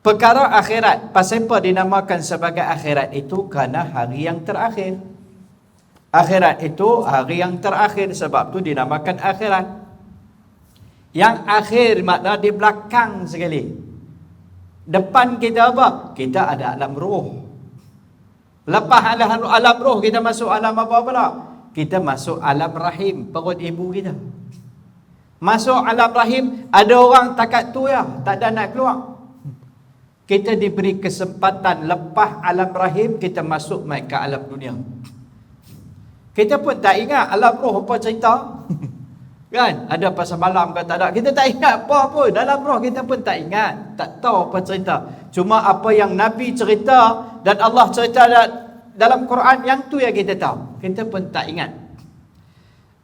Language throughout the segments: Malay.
Perkara akhirat, pasal apa dinamakan sebagai akhirat itu? Kerana hari yang terakhir. Akhirat itu hari yang terakhir, sebab tu dinamakan akhirat. Yang akhir makna di belakang sekali. Depan kita apa? Kita ada alam roh. Lepas alam roh, kita masuk alam apa pula? Kita masuk alam rahim, perut ibu kita. Masuk alam rahim, ada orang takat tu ya, tak ada nak keluar. Kita diberi kesempatan lepas alam rahim, kita masuk mai ke alam dunia. Kita pun tak ingat alam roh apa cerita. Kan? Ada pasal malam ke tak ada. Kita tak ingat apa pun. Dalam roh kita pun tak ingat. Tak tahu apa cerita. Cuma apa yang Nabi cerita dan Allah cerita dalam Quran, yang tu yang kita tahu. Kita pun tak ingat.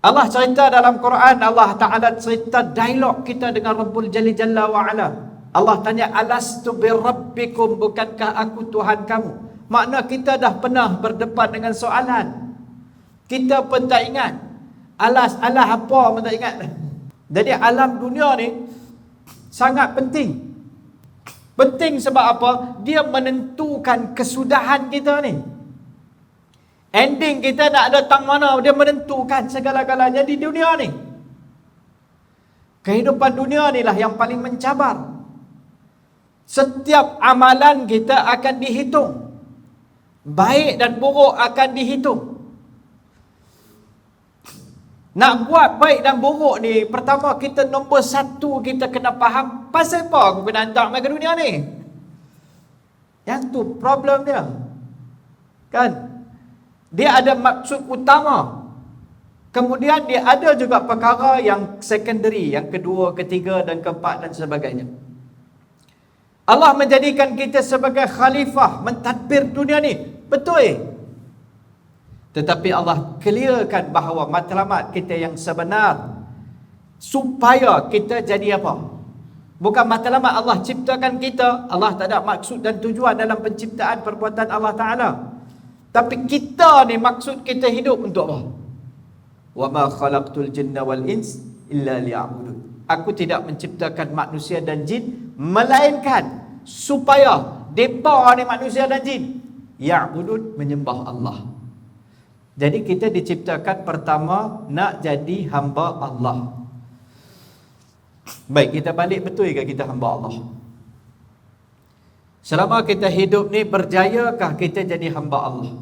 Allah cerita dalam Quran, Allah Ta'ala cerita dialog kita dengan Rabbul Jalla wa'ala. Allah tanya, alastu birabbikum, bukankah aku Tuhan kamu? Makna kita dah pernah berdepan dengan soalan. Kita pun tak ingat. Alah apa pun tak ingat. Jadi alam dunia ni sangat penting. Penting sebab apa? Dia menentukan kesudahan kita ni. Ending kita nak datang mana, dia menentukan segala-galanya di dunia ni. Kehidupan dunia ni lah yang paling mencabar. Setiap amalan kita akan dihitung. Baik dan buruk akan dihitung. Nak buat baik dan buruk ni, pertama kita nombor satu, kita kena faham pasal apa aku kena hantar mai ke dunia ni. Yang tu problem dia. Kan? Dia ada maksud utama. Kemudian dia ada juga perkara yang secondary, yang kedua, ketiga dan keempat dan sebagainya. Allah menjadikan kita sebagai khalifah mentadbir dunia ni. Betul. Tetapi Allah clearkan bahawa matlamat kita yang sebenar supaya kita jadi apa? Bukan matlamat Allah ciptakan kita, Allah tak ada maksud dan tujuan dalam penciptaan perbuatan Allah Ta'ala. Tapi kita ni maksud kita hidup untuk apa? Wa ma khalaqtul jinna wal ins illa liya'budun. Aku tidak menciptakan manusia dan jin melainkan supaya depa ni manusia dan jin ya'budun, menyembah Allah. Jadi kita diciptakan pertama nak jadi hamba Allah. Baik, kita balik, betul ke kita hamba Allah? Selama kita hidup ni, berjayakah kita jadi hamba Allah?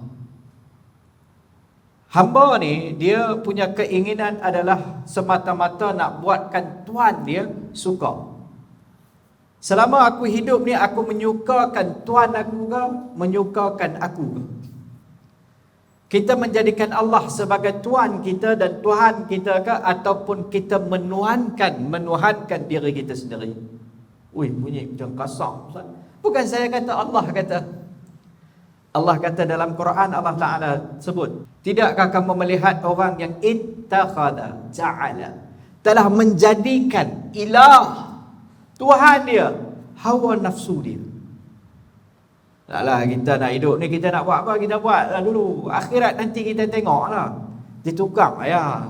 Hamba ni, dia punya keinginan adalah semata-mata nak buatkan Tuhan dia suka. Selama aku hidup ni, aku menyukakan Tuhan aku ke, menyukakan aku ke? Kita menjadikan Allah sebagai Tuhan kita dan Tuhan kita ke, ataupun kita menuhankan diri kita sendiri? Ui, bunyi macam kasar, Ustaz. Bukan saya kata, Allah kata. Allah kata dalam Quran, Allah Ta'ala sebut, tidakkah kamu melihat orang yang ittakhadha ja'ala, telah menjadikan ilah, Tuhan dia, hawa nafsu dia. Taklah kita nak hidup ni, kita nak buat apa, kita buat lah dulu. Akhirat nanti kita tengok lah. Dia tukar ya.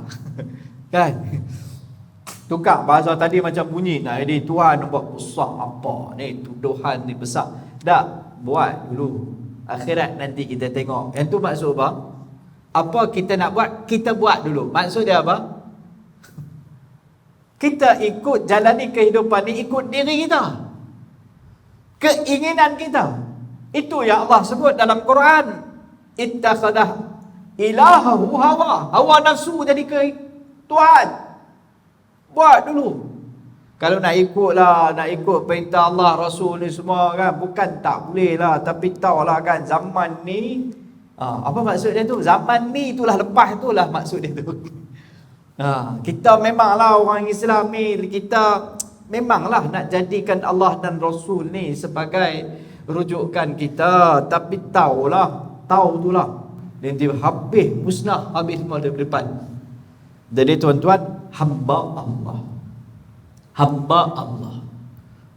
Kan? Tukar bahasa tadi macam bunyi nak jadi Tuhan buat besar apa ni, tuduhan ni besar. Tak, buat dulu. Akhirat nanti kita tengok. Yang tu maksud apa? Apa kita nak buat, kita buat dulu. Maksud dia apa? Kita ikut jalani kehidupan ni, ikut diri kita, keinginan kita. Itu yang Allah sebut dalam Quran. Ittakhadah ilahahu hawa. Hawa nafsu jadi ke Tuhan. Buat dulu. Kalau nak ikut perintah Allah, Rasul ni semua kan, bukan tak boleh lah, tapi tahulah kan zaman ni, apa maksud dia tu? Zaman ni itulah, lepas itulah maksud dia tu. Kita memanglah orang Islam ni, kita memanglah nak jadikan Allah dan Rasul ni sebagai rujukan kita, tapi tahu tu lah nanti habis, musnah, habis semua dari depan. Jadi tuan-tuan, hamba Allah,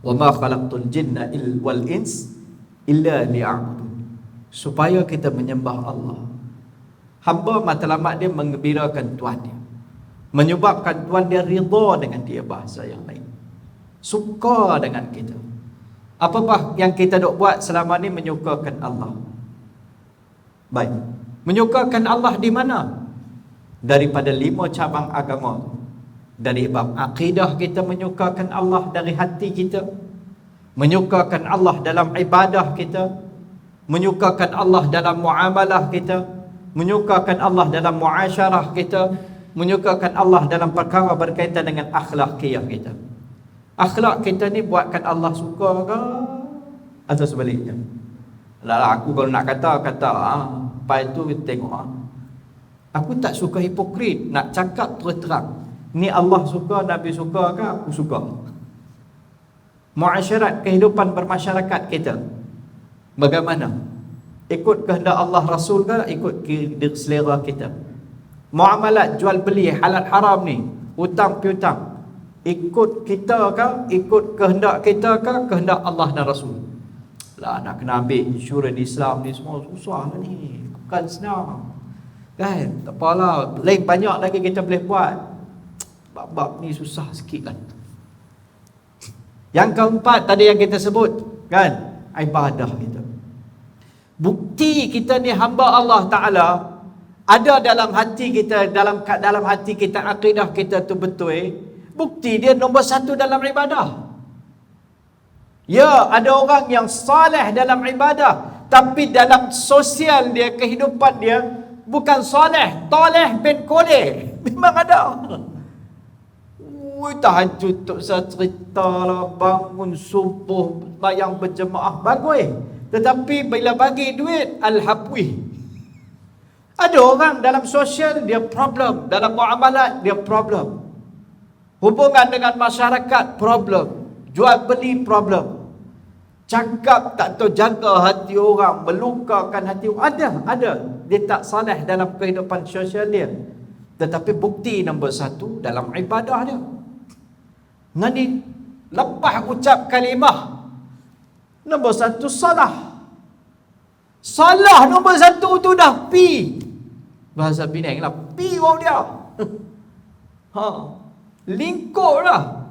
wa ma khalaqtul jinna wal ins illa liya'budun, supaya kita menyembah Allah. Hamba matlamat dia menggembirakan Tuhan dia, menyebabkan Tuhan dia ridha dengan dia, bahasa yang lain, suka dengan kita. Apakah yang kita dok buat selama ni menyukakan Allah? Baik. Menyukakan Allah di mana? Daripada 5 cabang agama. Dari bab akidah kita menyukakan Allah dari hati kita. Menyukakan Allah dalam ibadah kita. Menyukakan Allah dalam muamalah kita. Menyukakan Allah dalam muasyarah kita. Menyukakan Allah dalam perkara berkaitan dengan akhlakiyah kita. Akhlak kita ni buatkan Allah suka ke? Atau sebaliknya? Lah aku kalau nak kata apa itu kita tengok. Aku tak suka hipokrit, nak cakap terus terang. Ni Allah suka, Nabi suka ke? Aku suka. Muasyarat kehidupan bermasyarakat kita bagaimana? Ikut kehendak Allah Rasul ke? Ikut selera kita? Muamalat jual beli halal haram ni, hutang piutang, ikut kita ke? Ikut kehendak kita ke? Kehendak Allah dan Rasul? Lah nak kena ambil insurans Islam ni semua susah lah ni. Bukan senang. Kan? Tak apalah. Lain banyak lagi kita boleh buat. Bab-bab ni susah sikit kan. Yang keempat tadi yang kita sebut, kan? Ibadah kita. Bukti kita ni hamba Allah Ta'ala ada dalam hati kita, dalam hati kita, akidah kita tu betul. Bukti dia nombor 1 dalam ibadah. Ya, ada orang yang saleh dalam ibadah, tapi dalam sosial dia, kehidupan dia bukan saleh, toleh bin koleh. Memang ada. Tahajud tak usah cerita lah, bangun subuh, bayang berjemaah, bagus. Tetapi bila bagi duit, al-habwi. Ada orang dalam sosial dia problem, dalam muamalat dia problem, hubungan dengan masyarakat problem, jual beli problem, cakap tak tahu jaga hati orang, melukakan hati orang. Ada. Dia tak saleh dalam kehidupan sosial dia. Tetapi bukti nombor 1 dalam ibadah dia. Ngani lepas ucap kalimah, nombor 1 salah. Salah nombor 1 tu dah pi. Bahasa Penang lah, pi orang dia. Lingkup lah.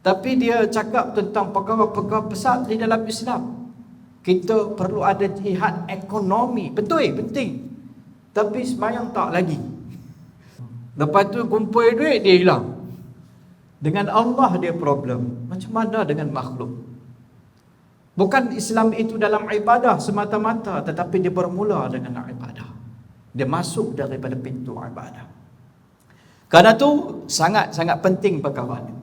Tapi dia cakap tentang perkara-perkara besar di dalam Islam. Kita perlu ada jihad ekonomi. Betul, penting. Tapi sembahyang tak lagi. Lepas tu kumpul duit, dia hilang. Dengan Allah dia problem. Macam mana dengan makhluk? Bukan Islam itu dalam ibadah semata-mata, tetapi dia bermula dengan ibadah. Dia masuk daripada pintu ibadah. Karena tu sangat-sangat penting perkara ini.